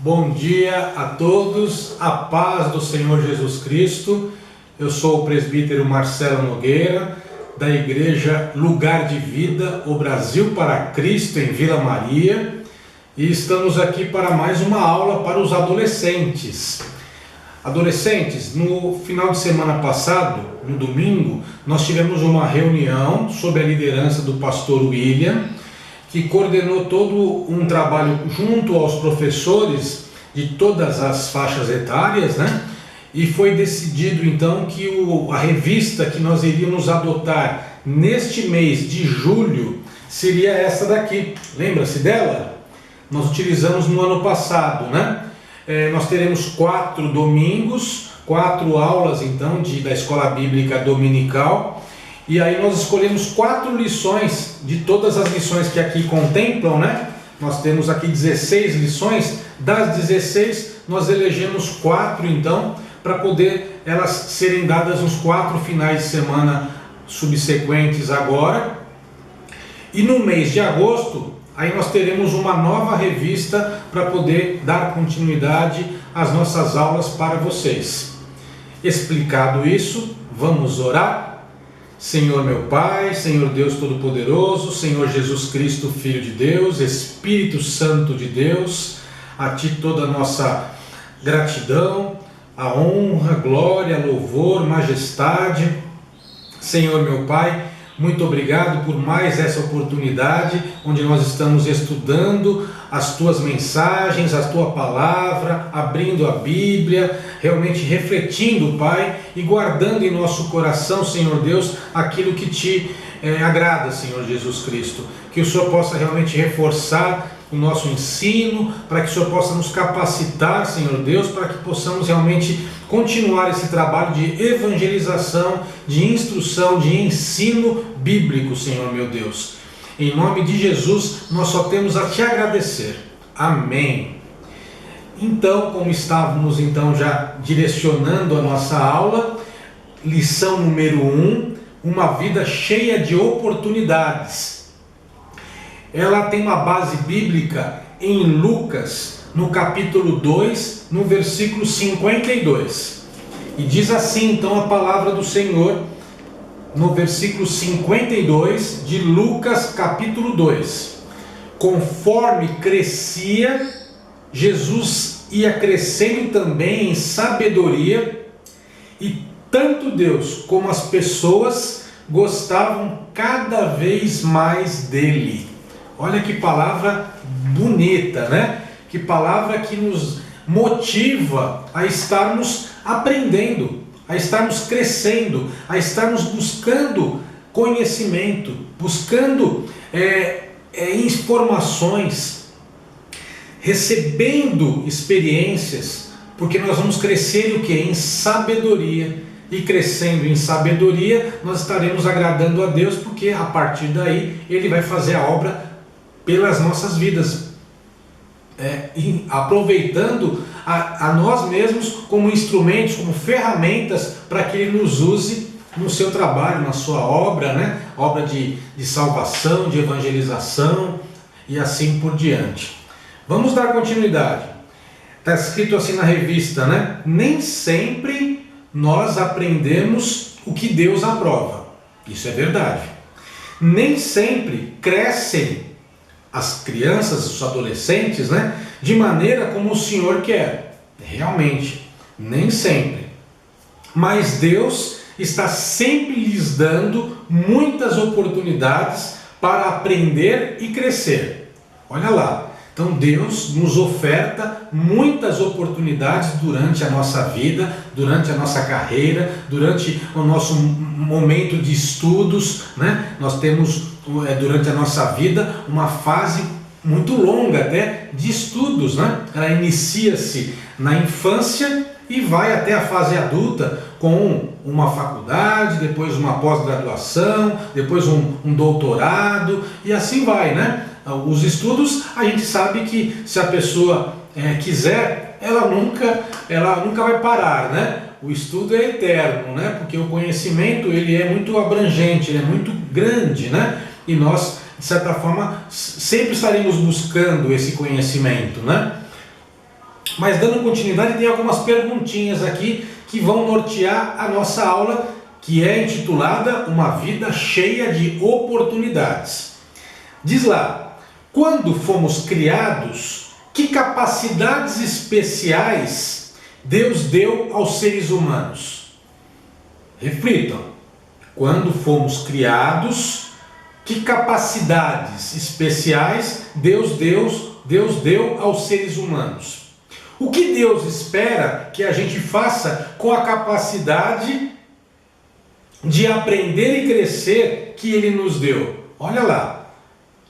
Bom dia a todos, a paz do Senhor Jesus Cristo. Eu sou o presbítero Marcelo Nogueira, da Igreja Lugar de Vida, o Brasil para Cristo, em Vila Maria, e estamos aqui para mais uma aula para os adolescentes. Adolescentes, no final de semana passado, no domingo, nós tivemos uma reunião sob a liderança do pastor William, que coordenou todo um trabalho junto aos professores de todas as faixas etárias, né? E foi decidido então que a revista que nós iríamos adotar neste mês de julho seria essa daqui. Lembra-se dela? Nós utilizamos no ano passado, né? Nós teremos 4 domingos, 4 aulas então da Escola Bíblica Dominical. E aí nós escolhemos 4 lições, de todas as lições que aqui contemplam, né? Nós temos aqui 16 lições, das 16 nós elegemos 4 então, para poder elas serem dadas nos 4 finais de semana subsequentes agora. E no mês de agosto, aí nós teremos uma nova revista para poder dar continuidade às nossas aulas para vocês. Explicado isso, vamos orar? Senhor meu Pai, Senhor Deus Todo-Poderoso, Senhor Jesus Cristo, Filho de Deus, Espírito Santo de Deus, a Ti toda a nossa gratidão, a honra, glória, louvor, majestade. Senhor meu Pai, muito obrigado por mais essa oportunidade, onde nós estamos estudando as Tuas mensagens, a Tua palavra, abrindo a Bíblia, realmente refletindo, Pai, e guardando em nosso coração, Senhor Deus, aquilo que Te agrada, Senhor Jesus Cristo. Que o Senhor possa realmente reforçar o nosso ensino, para que o Senhor possa nos capacitar, Senhor Deus, para que possamos realmente continuar esse trabalho de evangelização, de instrução, de ensino bíblico, Senhor meu Deus. Em nome de Jesus, nós só temos a Te agradecer. Amém. Então, como estávamos então já direcionando a nossa aula, lição número 1, uma vida cheia de oportunidades. Ela tem uma base bíblica em Lucas, no capítulo 2, no versículo 52. E diz assim então a palavra do Senhor, no versículo 52 de Lucas capítulo 2. Conforme crescia, Jesus ia crescendo também em sabedoria, e tanto Deus como as pessoas gostavam cada vez mais dele. Olha que palavra bonita, né? Que palavra que nos motiva a estarmos aprendendo, a estarmos crescendo, a estarmos buscando conhecimento, buscando informações, recebendo experiências, porque nós vamos crescer o que? Em sabedoria. E crescendo em sabedoria, nós estaremos agradando a Deus, porque a partir daí Ele vai fazer a obra pelas nossas vidas, aproveitando a nós mesmos como instrumentos, como ferramentas para que Ele nos use no seu trabalho, na sua obra, né? Obra de salvação, de evangelização e assim por diante. Vamos dar continuidade. Está escrito assim na revista, né? Nem sempre nós aprendemos o que Deus aprova. Isso é verdade. Nem sempre crescem as crianças, os adolescentes, né, de maneira como o Senhor quer. Realmente, nem sempre. Mas Deus está sempre lhes dando muitas oportunidades para aprender e crescer. Olha lá. Então Deus nos oferta muitas oportunidades durante a nossa vida, durante a nossa carreira, durante o nosso momento de estudos, né? Nós temos durante a nossa vida uma fase muito longa até de estudos, né? Ela inicia-se na infância e vai até a fase adulta com uma faculdade, depois uma pós-graduação, depois um doutorado e assim vai, né? Os estudos, a gente sabe que se a pessoa quiser, ela nunca vai parar, né? O estudo é eterno, né? Porque o conhecimento ele é muito abrangente, ele é muito grande, né? E nós, de certa forma, sempre estaremos buscando esse conhecimento, né? Mas dando continuidade, tem algumas perguntinhas aqui que vão nortear a nossa aula, que é intitulada Uma Vida Cheia de Oportunidades. Diz lá: quando fomos criados, que capacidades especiais Deus deu aos seres humanos? Reflitam. Quando fomos criados, que capacidades especiais Deus deu aos seres humanos? O que Deus espera que a gente faça com a capacidade de aprender e crescer que Ele nos deu? Olha lá,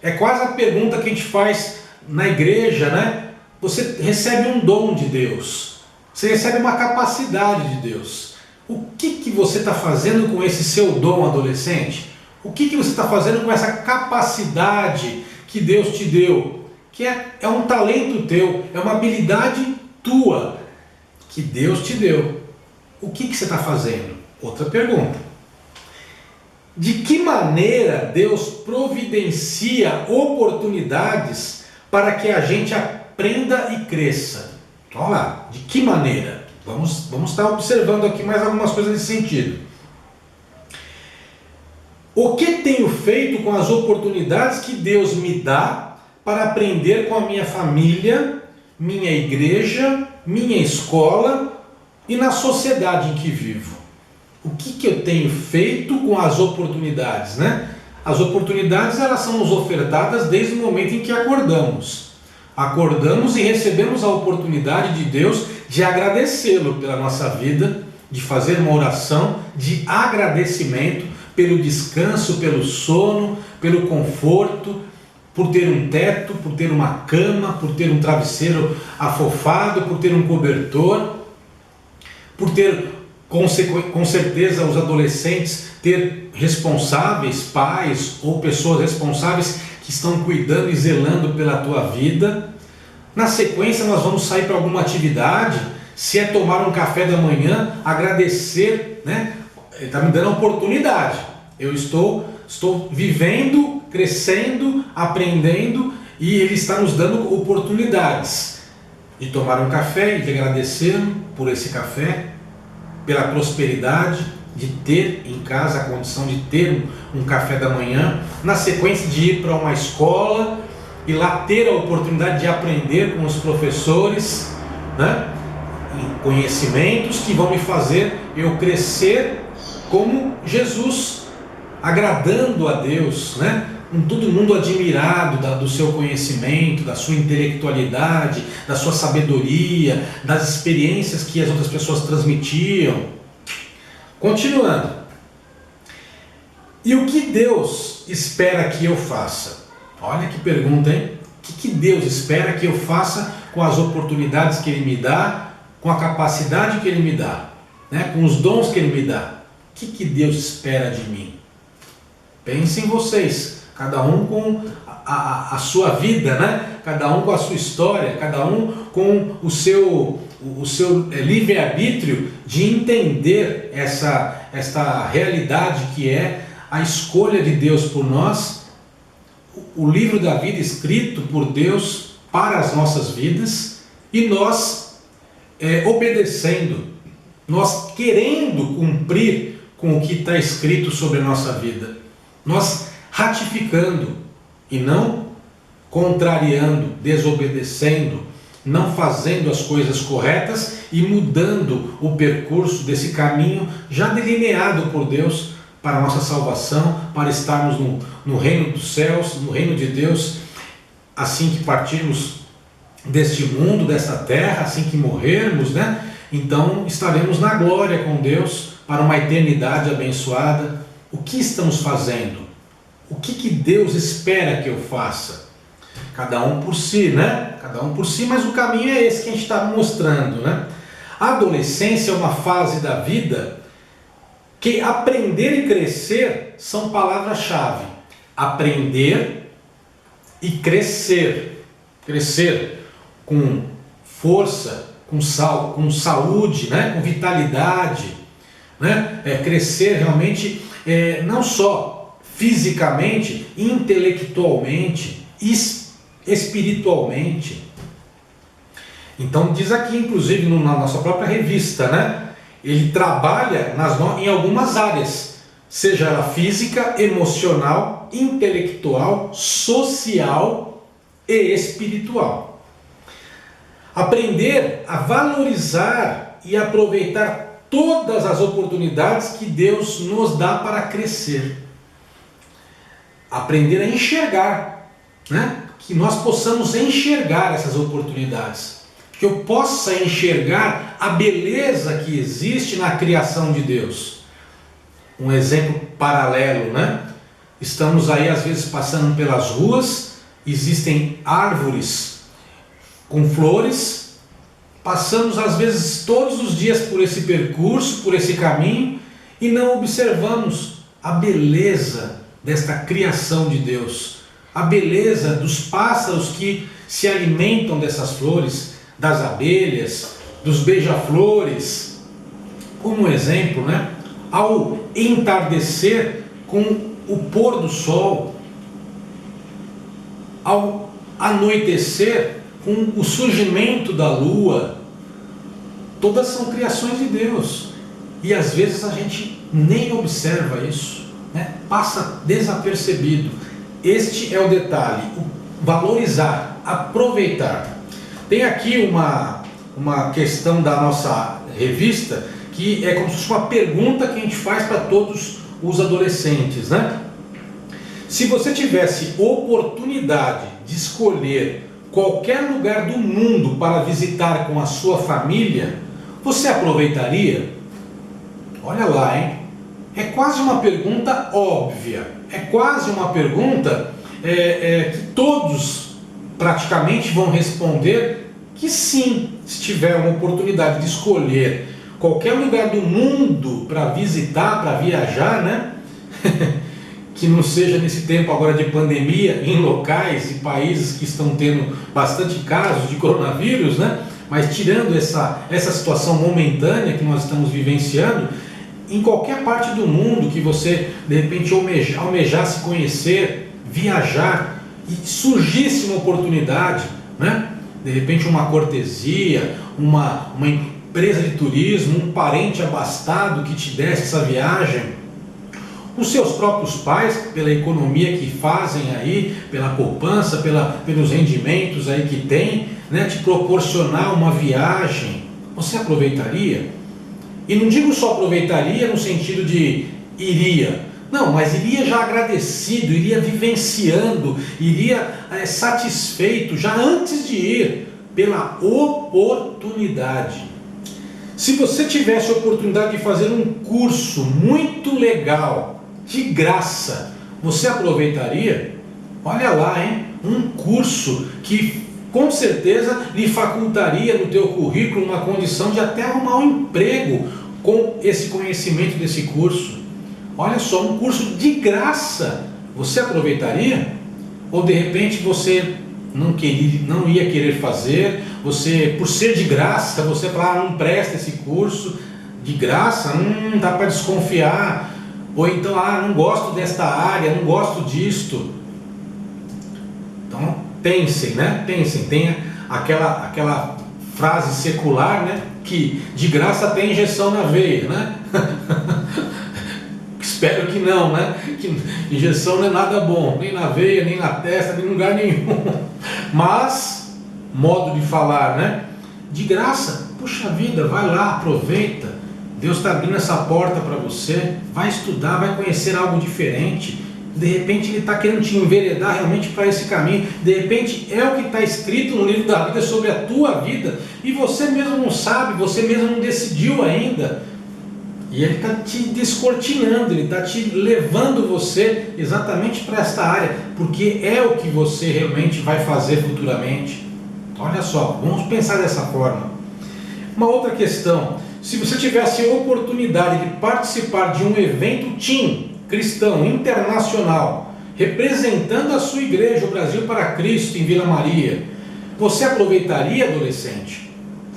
é quase a pergunta que a gente faz na igreja, né? Você recebe um dom de Deus, você recebe uma capacidade de Deus. O que você está fazendo com esse seu dom, adolescente? O que você está fazendo com essa capacidade que Deus te deu? Que é um talento teu, é uma habilidade tua que Deus te deu. O que você está fazendo? Outra pergunta. De que maneira Deus providencia oportunidades para que a gente aprenda e cresça? Olha lá, de que maneira? Vamos estar observando aqui mais algumas coisas nesse sentido. O que tenho feito com as oportunidades que Deus me dá para aprender com a minha família, minha igreja, minha escola e na sociedade em que vivo? O que eu tenho feito com as oportunidades, né? As oportunidades, elas são nos ofertadas desde o momento em que acordamos. Acordamos e recebemos a oportunidade de Deus de agradecê-lo pela nossa vida, de fazer uma oração de agradecimento pelo descanso, pelo sono, pelo conforto, por ter um teto, por ter uma cama, por ter um travesseiro afofado, por ter um cobertor, por ter, com certeza, os adolescentes ter responsáveis, pais ou pessoas responsáveis que estão cuidando e zelando pela tua vida. Na sequência, nós vamos sair para alguma atividade. Se é tomar um café da manhã, agradecer, né? Ele está me dando a oportunidade. Eu estou vivendo, crescendo, aprendendo, e Ele está nos dando oportunidades de tomar um café e de agradecer por esse café, pela prosperidade, de ter em casa a condição de ter um café da manhã. Na sequência, de ir para uma escola e lá ter a oportunidade de aprender com os professores, né? Conhecimentos que vão me fazer eu crescer como Jesus, agradando a Deus, né? Com todo mundo admirado do seu conhecimento, da sua intelectualidade, da sua sabedoria, das experiências que as outras pessoas transmitiam. Continuando. E o que Deus espera que eu faça? Olha que pergunta, hein? O que Deus espera que eu faça com as oportunidades que Ele me dá, com a capacidade que Ele me dá, né? Com os dons que Ele me dá? O que Deus espera de mim? Pensem vocês, cada um com a sua vida, né? Cada um com a sua história, cada um com o seu livre-arbítrio de entender esta realidade que é a escolha de Deus por nós, o livro da vida escrito por Deus para as nossas vidas, e nós obedecendo, nós querendo cumprir com o que está escrito sobre a nossa vida, nós ratificando e não contrariando, desobedecendo, não fazendo as coisas corretas e mudando o percurso desse caminho já delineado por Deus para a nossa salvação, para estarmos no reino dos céus, no reino de Deus, assim que partirmos deste mundo, desta terra, assim que morrermos, né? Então estaremos na glória com Deus para uma eternidade abençoada. O que estamos fazendo? O que Deus espera que eu faça? Cada um por si, né? Cada um por si, mas o caminho é esse que a gente está mostrando, né? A adolescência é uma fase da vida que aprender e crescer são palavras-chave. Aprender e crescer. Crescer com força, com saúde, né? Com vitalidade, né? Crescer realmente, não só fisicamente, intelectualmente, espiritualmente. Então diz aqui, inclusive na nossa própria revista, né? Ele trabalha em algumas áreas, seja ela física, emocional, intelectual, social e espiritual. Aprender a valorizar e aproveitar todas as oportunidades que Deus nos dá para crescer. Aprender a enxergar, né? Que nós possamos enxergar essas oportunidades. Que eu possa enxergar a beleza que existe na criação de Deus. Um exemplo paralelo, né? Estamos aí às vezes passando pelas ruas, existem árvores com flores, passamos às vezes todos os dias por esse percurso, por esse caminho, e não observamos a beleza desta criação de Deus, a beleza dos pássaros que se alimentam dessas flores, das abelhas, dos beija-flores. Como exemplo, né? Ao entardecer com o pôr do sol, ao anoitecer com o surgimento da lua, todas são criações de Deus. E às vezes a gente nem observa isso, né? Passa desapercebido. Este é o detalhe, o valorizar, aproveitar. Tem aqui uma questão da nossa revista que é como se fosse uma pergunta que a gente faz para todos os adolescentes, né? Se você tivesse oportunidade de escolher qualquer lugar do mundo para visitar com a sua família, você aproveitaria? Olha lá, hein? É quase uma pergunta óbvia, é quase uma pergunta que todos praticamente vão responder que sim, se tiver uma oportunidade de escolher qualquer lugar do mundo para visitar, para viajar, né? Que não seja nesse tempo agora de pandemia, em locais e países que estão tendo bastante casos de coronavírus, né? Mas tirando essa situação momentânea que nós estamos vivenciando, em qualquer parte do mundo que você de repente almejasse conhecer, viajar e surgisse uma oportunidade, né? De repente uma cortesia, uma empresa de turismo, um parente abastado que te desse essa viagem, os seus próprios pais, pela economia que fazem aí, pela poupança, pelos rendimentos aí que tem, né, te proporcionar uma viagem, você aproveitaria? E não digo só aproveitaria no sentido de iria, não, mas iria já agradecido, iria vivenciando, iria satisfeito já antes de ir, pela oportunidade. Se você tivesse a oportunidade de fazer um curso muito legal, de graça, você aproveitaria? Olha lá, hein? Um curso que com certeza lhe facultaria no teu currículo uma condição de até arrumar um emprego com esse conhecimento desse curso. Olha só, um curso de graça, você aproveitaria? Ou de repente você não ia querer fazer, você, por ser de graça, você fala, não presta esse curso, de graça, dá para desconfiar, ou então, não gosto desta área, não gosto disto. Então, pensem, né? Pensem, tem aquela frase secular, né? Que de graça tem injeção na veia, né? Espero que não, né? Que injeção não é nada bom, nem na veia, nem na testa, nem em lugar nenhum. Mas, modo de falar, né? De graça, puxa vida, vai lá, aproveita. Deus está abrindo essa porta para você, vai estudar, vai conhecer algo diferente. De repente Ele está querendo te enveredar realmente para esse caminho. De repente é o que está escrito no livro da vida sobre a tua vida e você mesmo não sabe, você mesmo não decidiu ainda. E Ele está te descortinando, Ele está te levando você exatamente para esta área, porque é o que você realmente vai fazer futuramente. Olha só, vamos pensar dessa forma. Uma outra questão: se você tivesse a oportunidade de participar de um evento TIM cristão internacional, representando a sua igreja, o Brasil para Cristo, em Vila Maria, você aproveitaria, adolescente?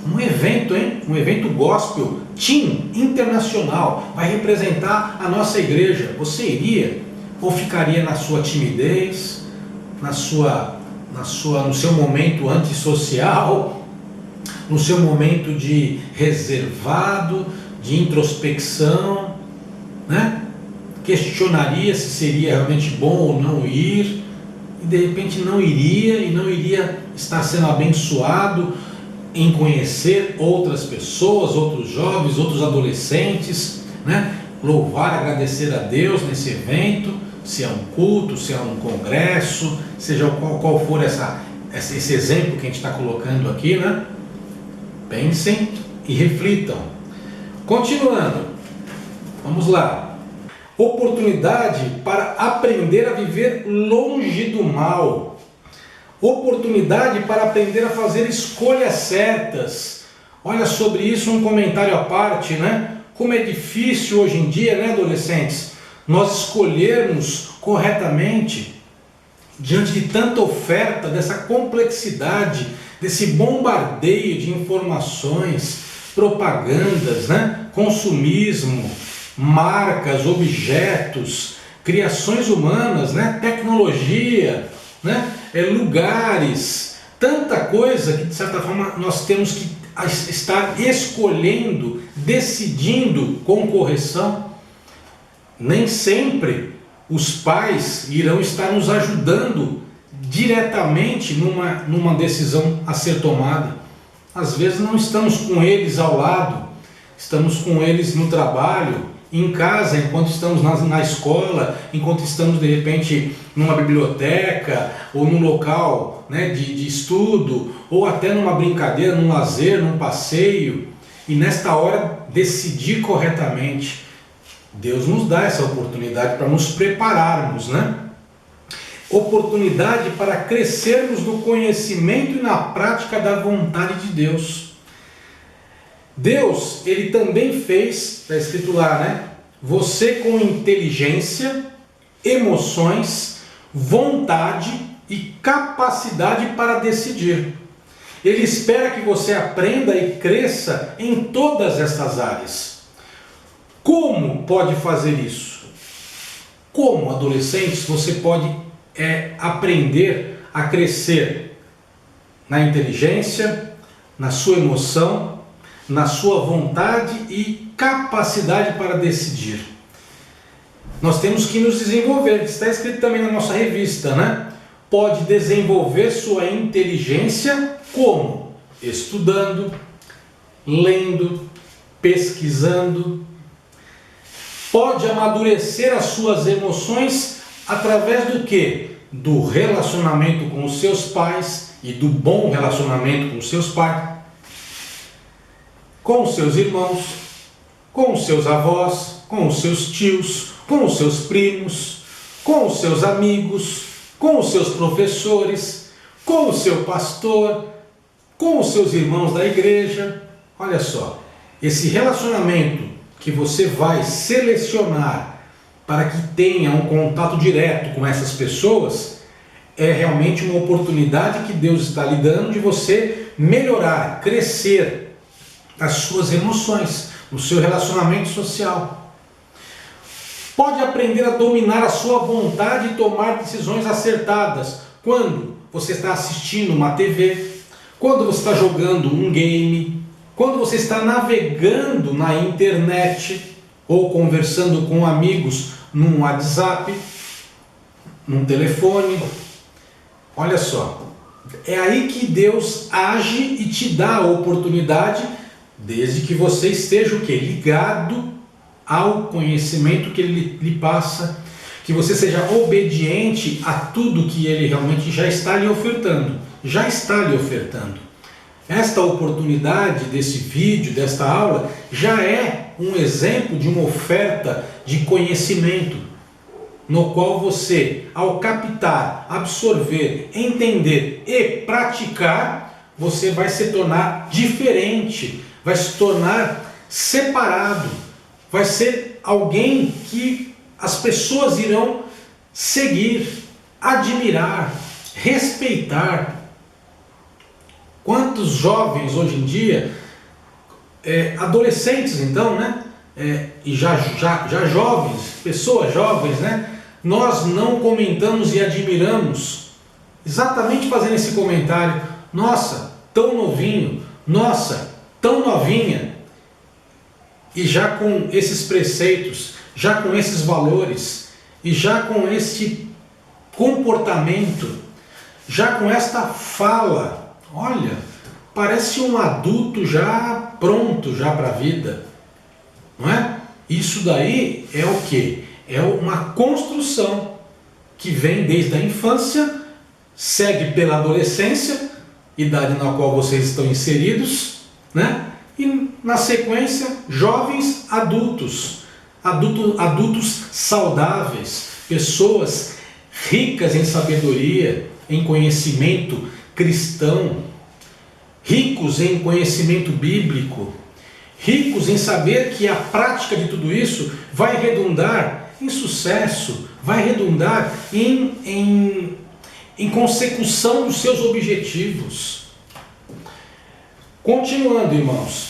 Um evento, hein? Um evento gospel, TIM internacional, vai representar a nossa igreja. Você iria? Ou ficaria na sua timidez, no seu momento antissocial? no seu momento de reservado, de introspecção, né? Questionaria se seria realmente bom ou não ir, e de repente não iria, e não iria estar sendo abençoado em conhecer outras pessoas, outros jovens, outros adolescentes, né? Louvar, agradecer a Deus nesse evento, se é um culto, se é um congresso, seja qual for esse exemplo que a gente está colocando aqui, né? Pensem e reflitam. Continuando, vamos lá. Oportunidade para aprender a viver longe do mal. Oportunidade para aprender a fazer escolhas certas. Olha, sobre isso um comentário à parte, né? Como é difícil hoje em dia, né, adolescentes, nós escolhermos corretamente diante de tanta oferta, dessa complexidade, desse bombardeio de informações, propagandas, né? Consumismo, marcas, objetos, criações humanas, né? Tecnologia, né? Lugares, tanta coisa que de certa forma nós temos que estar escolhendo, decidindo com correção. Nem sempre os pais irão estar nos ajudando diretamente numa decisão a ser tomada. Às vezes não estamos com eles ao lado, estamos com eles no trabalho, em casa, enquanto estamos na escola, enquanto estamos de repente numa biblioteca ou num local, né, de estudo, ou até numa brincadeira, num lazer, num passeio, e nesta hora decidir corretamente. Deus nos dá essa oportunidade para nos prepararmos, né? Oportunidade para crescermos no conhecimento e na prática da vontade de Deus. Deus, ele também fez, está escrito lá, né? Você com inteligência, emoções, vontade e capacidade para decidir. Ele espera que você aprenda e cresça em todas estas áreas. Como pode fazer isso? Como, adolescentes, você pode aprender a crescer na inteligência, na sua emoção, na sua vontade e capacidade para decidir? Nós temos que nos desenvolver, está escrito também na nossa revista, né? Pode desenvolver sua inteligência como? Estudando, lendo, pesquisando. Pode amadurecer as suas emoções através do quê? Do relacionamento com os seus pais e do bom relacionamento com os seus pais, com os seus irmãos, com os seus avós, com os seus tios, com os seus primos, com os seus amigos, com os seus professores, com o seu pastor, com os seus irmãos da igreja. Olha só, esse relacionamento que você vai selecionar para que tenha um contato direto com essas pessoas é realmente uma oportunidade que Deus está lhe dando de você melhorar, crescer as suas emoções, o seu relacionamento social. Pode aprender a dominar a sua vontade e tomar decisões acertadas quando você está assistindo uma TV, quando você está jogando um game, quando você está navegando na internet ou conversando com amigos num WhatsApp, num telefone. Olha só, é aí que Deus age e te dá a oportunidade, desde que você esteja o quê? Ligado ao conhecimento que Ele lhe passa, que você seja obediente a tudo que Ele realmente já está lhe ofertando. Já está lhe ofertando. Esta oportunidade desse vídeo, desta aula, já é um exemplo de uma oferta de conhecimento, no qual você, ao captar, absorver, entender e praticar, você vai se tornar diferente, vai se tornar separado, vai ser alguém que as pessoas irão seguir, admirar, respeitar. Quantos jovens hoje em dia, adolescentes então, né? E já jovens, pessoas jovens, né? Nós não comentamos e admiramos, exatamente fazendo esse comentário: nossa, tão novinho, Nossa, tão novinha, e já com esses preceitos, já com esses valores, e já com este comportamento, já com esta fala, olha, parece um adulto já pronto já para a vida, não é? Isso daí é o quê? É uma construção que vem desde a infância, segue pela adolescência, idade na qual vocês estão inseridos, né? E na sequência, jovens adultos, adultos saudáveis, pessoas ricas em sabedoria, em conhecimento cristão, ricos em conhecimento bíblico, ricos em saber que a prática de tudo isso vai redundar em sucesso, vai redundar em consecução dos seus objetivos. Continuando, irmãos,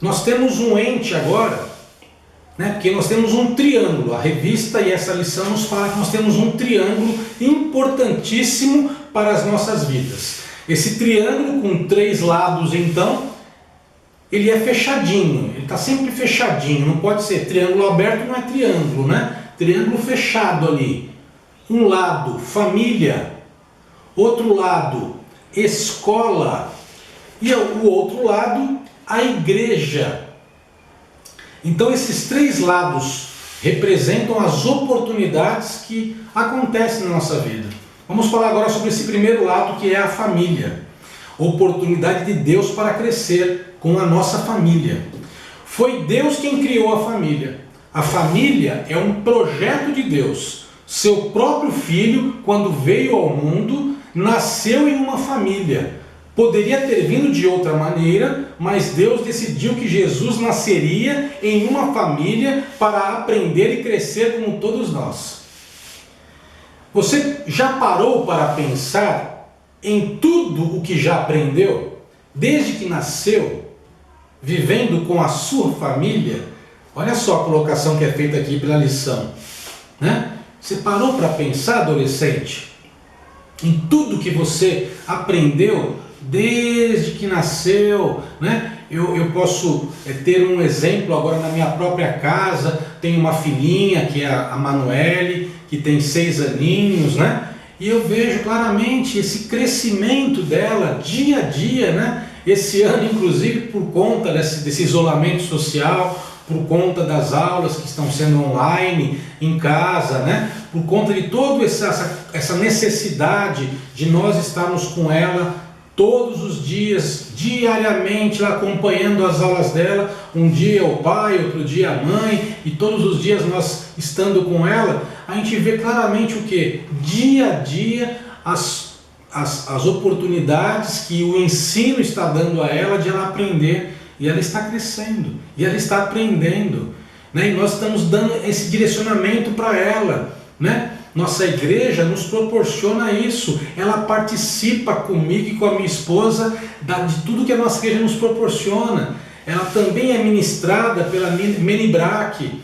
nós temos um ente agora, né? Porque nós temos um triângulo. A revista e essa lição nos fala que nós temos um triângulo importantíssimo para as nossas vidas. Esse triângulo com 3 lados, então, ele é fechadinho, ele está sempre fechadinho, não pode ser triângulo aberto, não é triângulo, né? Triângulo fechado ali. Um lado, família, outro lado, escola, e o outro lado, a igreja. Então esses 3 lados representam as oportunidades que acontecem na nossa vida. Vamos falar agora sobre esse primeiro lado, que é a família. Oportunidade de Deus para crescer com a nossa família. Foi Deus quem criou a família. A família é um projeto de Deus. Seu próprio filho, quando veio ao mundo, nasceu em uma família. Poderia ter vindo de outra maneira, mas Deus decidiu que Jesus nasceria em uma família para aprender e crescer como todos nós. Você já parou para pensar em tudo o que já aprendeu, desde que nasceu, vivendo com a sua família? Olha só a colocação que é feita aqui pela lição, né? Você parou para pensar, adolescente, em tudo que você aprendeu desde que nasceu, né? Eu posso ter um exemplo agora na minha própria casa. Tenho uma filhinha que é a Manuele, que tem 6 aninhos, né? E eu vejo claramente esse crescimento dela dia a dia, né? Esse ano, inclusive, por conta desse isolamento social, por conta das aulas que estão sendo online, em casa, né? Por conta de toda essa necessidade de nós estarmos com ela todos os dias, diariamente, lá, acompanhando as aulas dela. Um dia o pai, outro dia a mãe, e todos os dias nós estando com ela, a gente vê claramente o que? Dia a dia as oportunidades que o ensino está dando a ela de ela aprender. E ela está crescendo, e ela está aprendendo, né? E nós estamos dando esse direcionamento para ela, né? Nossa igreja nos proporciona isso. Ela participa comigo e com a minha esposa de tudo que a nossa igreja nos proporciona. Ela também é ministrada pela Menibrac.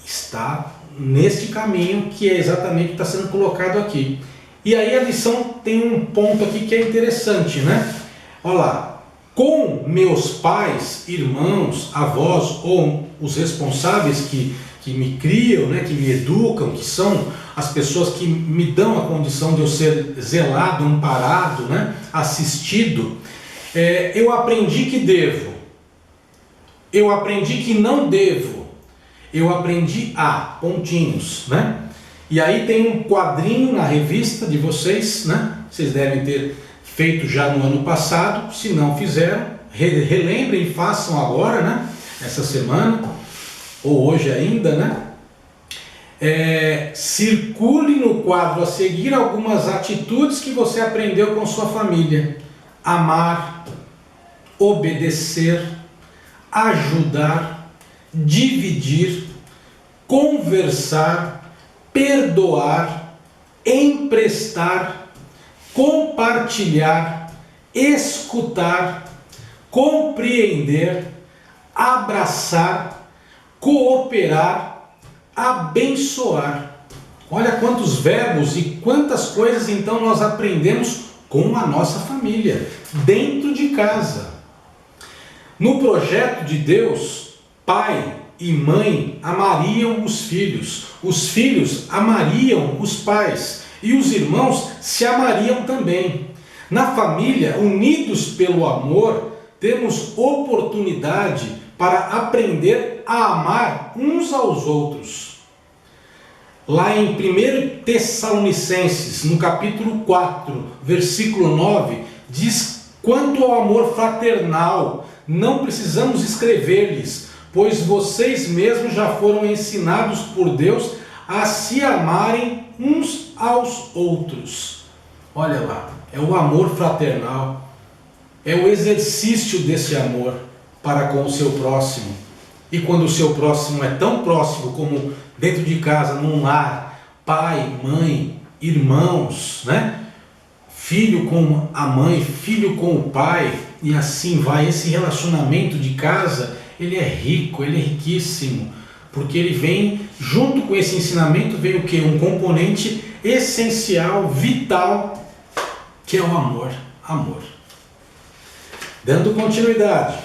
Está neste caminho que é exatamente o que está sendo colocado aqui. E aí a lição tem um ponto aqui que é interessante, né? Olha lá. Com meus pais, irmãos, avós ou os responsáveis que me criam, né, que me educam, que são as pessoas que me dão a condição de eu ser zelado, amparado, né, assistido, eu aprendi que devo, eu aprendi que não devo, eu aprendi a pontinhos, né? E aí tem um quadrinho na revista de vocês, né? Vocês devem ter feito já no ano passado. Se não fizeram, relembrem, façam agora, né? Essa semana, ou hoje ainda, né? Circule no quadro a seguir algumas atitudes que você aprendeu com sua família: amar, obedecer, ajudar, dividir, conversar, perdoar, emprestar, compartilhar, escutar, compreender, abraçar, cooperar, abençoar. Olha quantos verbos e quantas coisas então nós aprendemos com a nossa família, dentro de casa. No projeto de Deus, pai e mãe amariam os filhos amariam os pais, e os irmãos se amariam também. Na família, unidos pelo amor, temos oportunidade para aprender a amar uns aos outros. Lá em 1 Tessalonicenses, no capítulo 4, versículo 9, diz: quanto ao amor fraternal, não precisamos escrever-lhes, pois vocês mesmos já foram ensinados por Deus a se amarem uns aos outros. Olha lá, é o amor fraternal, é o exercício desse amor para com o seu próximo. E quando o seu próximo é tão próximo como dentro de casa, num lar, pai, mãe, irmãos, né? Filho com a mãe, filho com o pai, e assim vai. Esse relacionamento de casa, ele é rico, ele é riquíssimo, porque ele vem, junto com esse ensinamento, vem o quê? Um componente essencial, vital, que é o amor. Amor. Dando continuidade.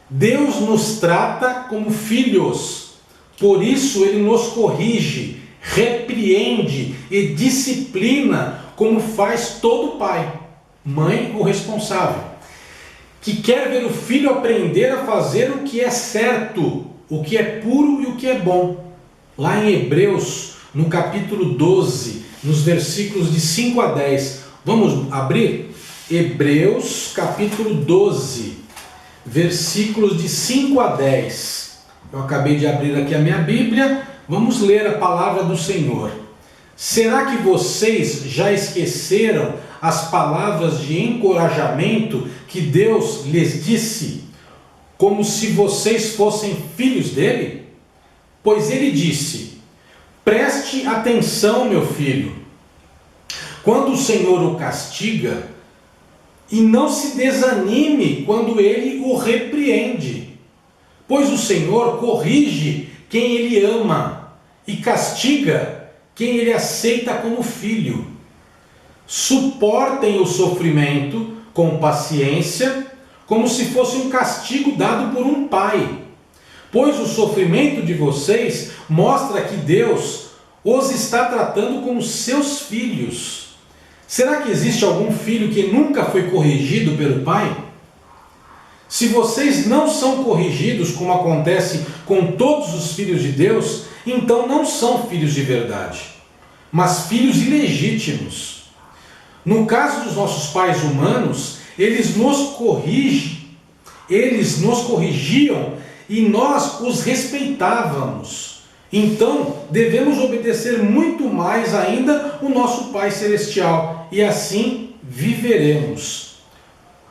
Deus nos trata como filhos, por isso ele nos corrige, repreende e disciplina, como faz todo pai, mãe ou responsável, que quer ver o filho aprender a fazer o que é certo, o que é puro e o que é bom. Lá em Hebreus, no capítulo 12, nos versículos de 5 a 10, vamos abrir? Hebreus, capítulo 12, versículos de 5 a 10. Eu acabei de abrir aqui a minha Bíblia, vamos ler a palavra do Senhor. Será que vocês já esqueceram as palavras de encorajamento que Deus lhes disse, como se vocês fossem filhos dele? Pois ele disse: preste atenção, meu filho, quando o Senhor o castiga, e não se desanime quando ele o repreende, pois o Senhor corrige quem ele ama e castiga quem ele aceita como filho. Suportem o sofrimento com paciência, como se fosse um castigo dado por um pai, pois o sofrimento de vocês mostra que Deus os está tratando como seus filhos. Será que existe algum filho que nunca foi corrigido pelo pai? Se vocês não são corrigidos, como acontece com todos os filhos de Deus, então não são filhos de verdade, mas filhos ilegítimos. No caso dos nossos pais humanos, eles nos corrigiam e nós os respeitávamos. Então, devemos obedecer muito mais ainda o nosso Pai Celestial, e assim viveremos.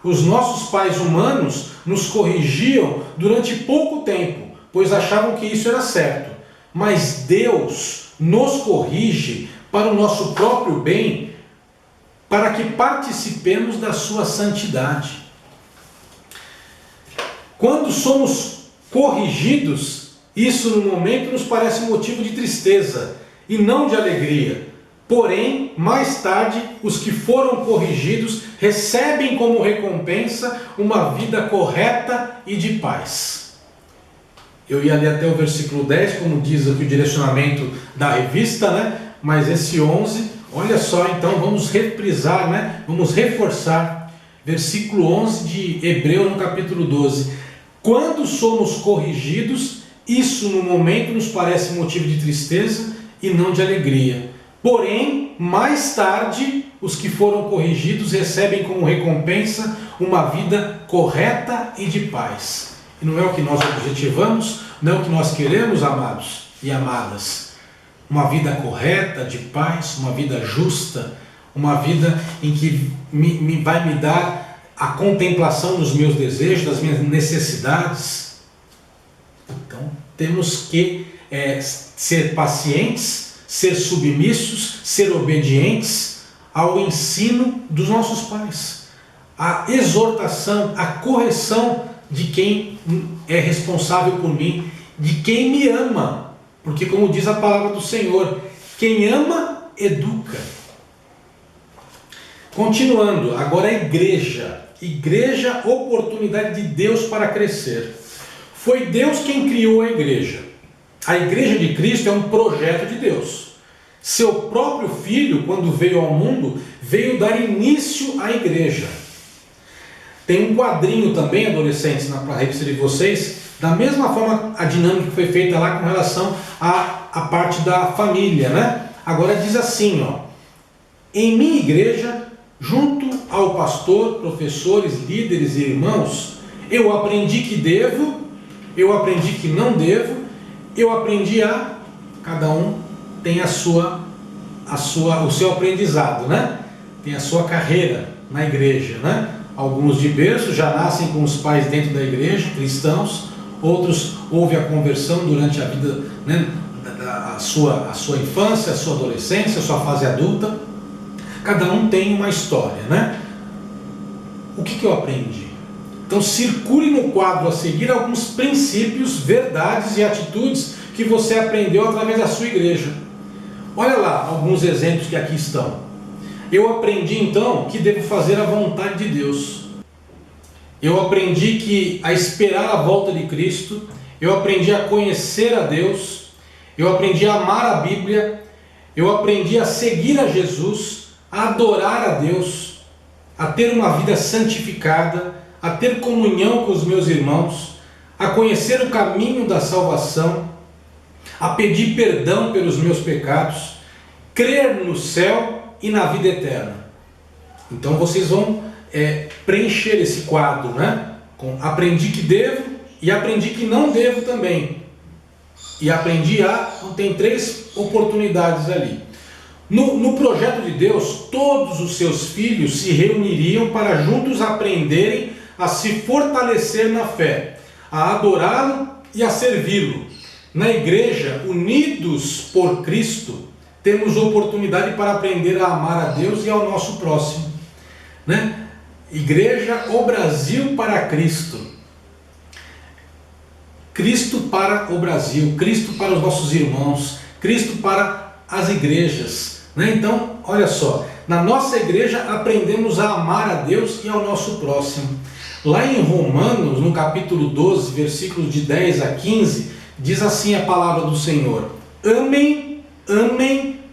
Os nossos pais humanos nos corrigiam durante pouco tempo, pois achavam que isso era certo. Mas Deus nos corrige para o nosso próprio bem, para que participemos da sua santidade. Quando somos corrigidos, isso no momento nos parece motivo de tristeza e não de alegria. Porém, mais tarde, os que foram corrigidos recebem como recompensa uma vida correta e de paz. Eu ia ler até o versículo 10, como diz aqui o direcionamento da revista, né? Mas esse 11, olha só, então vamos reprisar, né? Vamos reforçar. Versículo 11 de Hebreu, no capítulo 12. Quando somos corrigidos, isso no momento nos parece motivo de tristeza e não de alegria. Porém, mais tarde, os que foram corrigidos recebem como recompensa uma vida correta e de paz. E não é o que nós objetivamos, não é o que nós queremos, amados e amadas. Uma vida correta, de paz, uma vida justa, uma vida em que vai me dar a contemplação dos meus desejos, das minhas necessidades. Então, temos que ser pacientes, ser submissos, ser obedientes ao ensino dos nossos pais, a exortação, a correção de quem é responsável por mim, de quem me ama, porque como diz a palavra do Senhor, quem ama, educa. Continuando, agora a igreja. igreja, oportunidade de Deus para crescer. Foi Deus quem criou a igreja. A igreja de Cristo é um projeto de Deus. Seu próprio Filho, quando veio ao mundo, veio dar início à igreja. Tem um quadrinho também, adolescentes, na revista de vocês, da mesma forma a dinâmica que foi feita lá com relação à parte da família, né? Agora diz assim, ó: em minha igreja, junto ao pastor, professores, líderes e irmãos, eu aprendi que devo, eu aprendi que não devo, eu aprendi a... Cada um tem o seu aprendizado, né? Tem a sua carreira na igreja, né? Alguns de berço já nascem com os pais dentro da igreja, cristãos. Outros houve a conversão durante a vida, né? a sua infância, a sua adolescência, a sua fase adulta. Cada um tem uma história, né? O que eu aprendi? Então circule no quadro a seguir alguns princípios, verdades e atitudes que você aprendeu através da sua igreja. Olha lá alguns exemplos que aqui estão. Eu aprendi então que devo fazer a vontade de Deus. Eu aprendi que a esperar a volta de Cristo. Eu aprendi a conhecer a Deus. Eu aprendi a amar a Bíblia. Eu aprendi a seguir a Jesus, a adorar a Deus, a ter uma vida santificada, a ter comunhão com os meus irmãos, a conhecer o caminho da salvação, a pedir perdão pelos meus pecados, crer no céu e na vida eterna. Então vocês vão preencher esse quadro, né? Com aprendi que devo e aprendi que não devo também. E aprendi então tem 3 oportunidades ali. No projeto de Deus, todos os seus filhos se reuniriam para juntos aprenderem a se fortalecer na fé, a adorá-lo e a servi-lo. Na igreja, unidos por Cristo, temos oportunidade para aprender a amar a Deus e ao nosso próximo, né? Igreja, o Brasil para Cristo. Cristo para o Brasil, Cristo para os nossos irmãos, Cristo para as igrejas, né? Então, olha só, na nossa igreja aprendemos a amar a Deus e ao nosso próximo. Lá em Romanos, no capítulo 12, versículos de 10 a 15, diz assim a palavra do Senhor: amem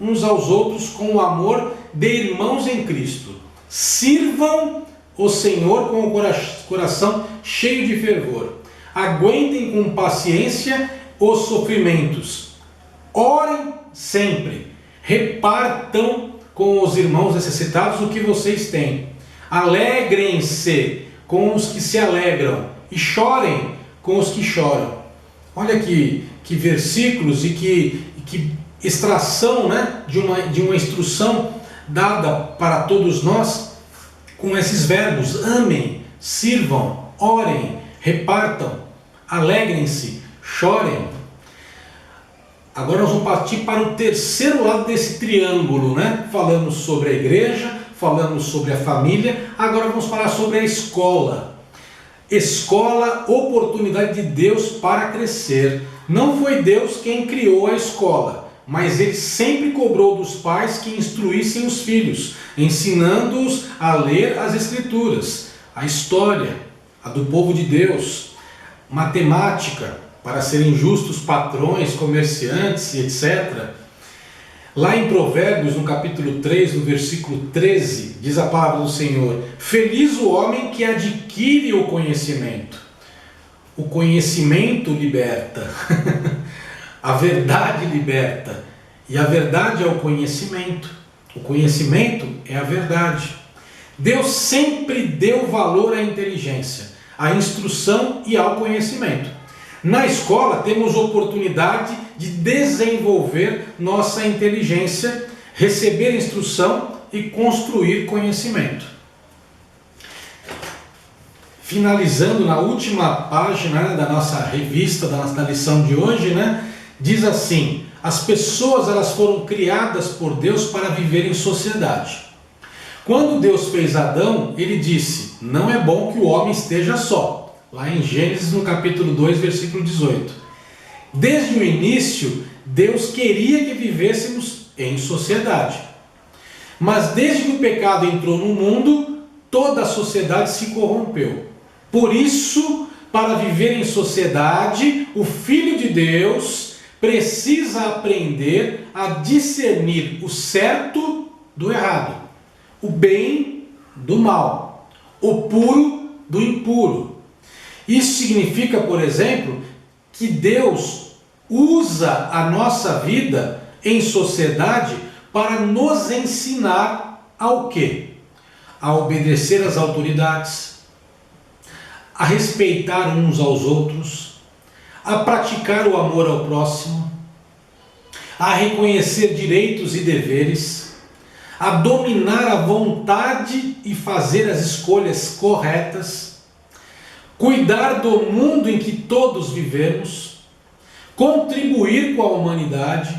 uns aos outros com o amor de irmãos em Cristo. Sirvam o Senhor com o coração cheio de fervor. Aguentem com paciência os sofrimentos. Orem sempre. Repartam com os irmãos necessitados o que vocês têm. Alegrem-se com os que se alegram e chorem com os que choram. Olha que versículos e que extração, né, de uma instrução dada para todos nós com esses verbos: amem, sirvam, orem, repartam, alegrem-se, chorem. Agora nós vamos partir para o terceiro lado desse triângulo, né? Falamos sobre a igreja, falamos sobre a família, agora vamos falar sobre a escola. Escola, oportunidade de Deus para crescer. Não foi Deus quem criou a escola, mas Ele sempre cobrou dos pais que instruíssem os filhos, ensinando-os a ler as Escrituras, a história, a do povo de Deus, matemática, para serem justos patrões, comerciantes, etc. Lá em Provérbios, no capítulo 3, no versículo 13, diz a palavra do Senhor: feliz o homem que adquire o conhecimento. O conhecimento liberta. A verdade liberta. E a verdade é o conhecimento. O conhecimento é a verdade. Deus sempre deu valor à inteligência, à instrução e ao conhecimento. Na escola temos oportunidade de desenvolver nossa inteligência, receber instrução e construir conhecimento. Finalizando na última página, né, da nossa revista, da nossa lição de hoje, né, diz assim: as pessoas elas foram criadas por Deus para viver em sociedade. Quando Deus fez Adão, Ele disse: não é bom que o homem esteja só. Lá em Gênesis, no capítulo 2, versículo 18. Desde o início, Deus queria que vivêssemos em sociedade. Mas desde que o pecado entrou no mundo, toda a sociedade se corrompeu. Por isso, para viver em sociedade, o Filho de Deus precisa aprender a discernir o certo do errado, o bem do mal, o puro do impuro. Isso significa, por exemplo, que Deus usa a nossa vida em sociedade para nos ensinar ao quê? A obedecer às autoridades, a respeitar uns aos outros, a praticar o amor ao próximo, a reconhecer direitos e deveres, a dominar a vontade e fazer as escolhas corretas, cuidar do mundo em que todos vivemos, contribuir com a humanidade,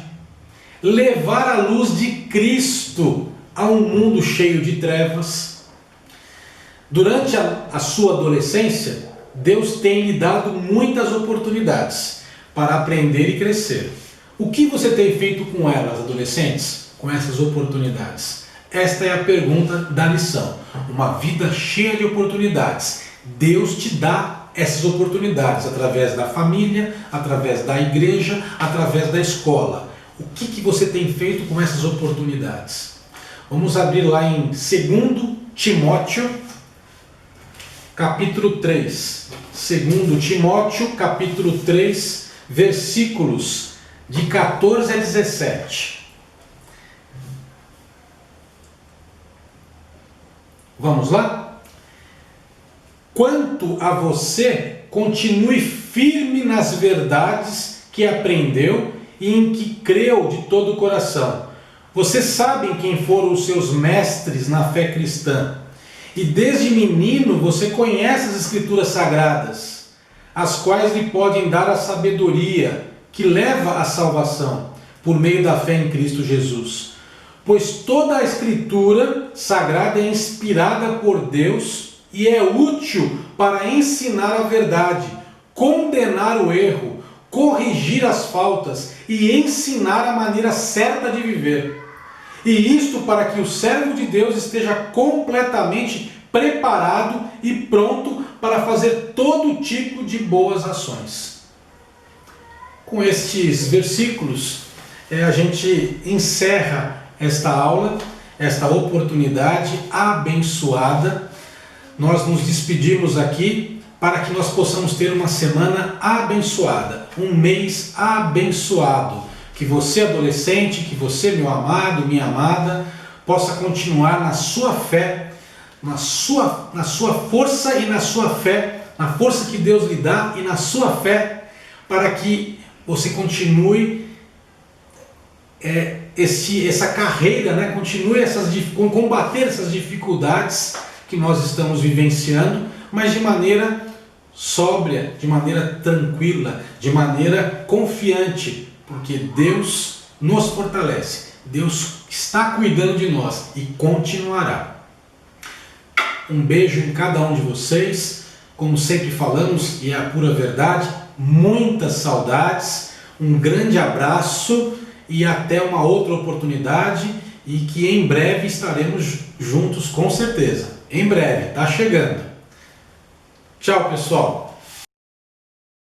levar a luz de Cristo a um mundo cheio de trevas. Durante a sua adolescência, Deus tem lhe dado muitas oportunidades para aprender e crescer. O que você tem feito com elas, adolescentes, com essas oportunidades? Esta é a pergunta da lição. Uma vida cheia de oportunidades. Deus te dá essas oportunidades através da família, através da igreja, através da escola. O que você tem feito com essas oportunidades? Vamos abrir lá em 2 Timóteo, capítulo 3. 2 Timóteo, capítulo 3, versículos de 14 a 17. Vamos lá? Quanto a você, continue firme nas verdades que aprendeu e em que creu de todo o coração. Vocês sabem quem foram os seus mestres na fé cristã. E desde menino você conhece as Escrituras Sagradas, as quais lhe podem dar a sabedoria que leva à salvação, por meio da fé em Cristo Jesus. Pois toda a Escritura Sagrada é inspirada por Deus e é útil para ensinar a verdade, condenar o erro, corrigir as faltas e ensinar a maneira certa de viver. E isto para que o servo de Deus esteja completamente preparado e pronto para fazer todo tipo de boas ações. Com estes versículos, a gente encerra esta aula, esta oportunidade abençoada. Nós nos despedimos aqui para que nós possamos ter uma semana abençoada, um mês abençoado. Que você, adolescente, que você, meu amado, minha amada, possa continuar na sua fé, na sua força e na sua fé, na força que Deus lhe dá e na sua fé, para que você continue essa carreira, né? Continue combater essas dificuldades que nós estamos vivenciando, mas de maneira sóbria, de maneira tranquila, de maneira confiante, porque Deus nos fortalece, Deus está cuidando de nós e continuará. Um beijo em cada um de vocês, como sempre falamos, e é a pura verdade, muitas saudades, um grande abraço e até uma outra oportunidade, e que em breve estaremos juntos com certeza. Em breve, está chegando. Tchau, pessoal!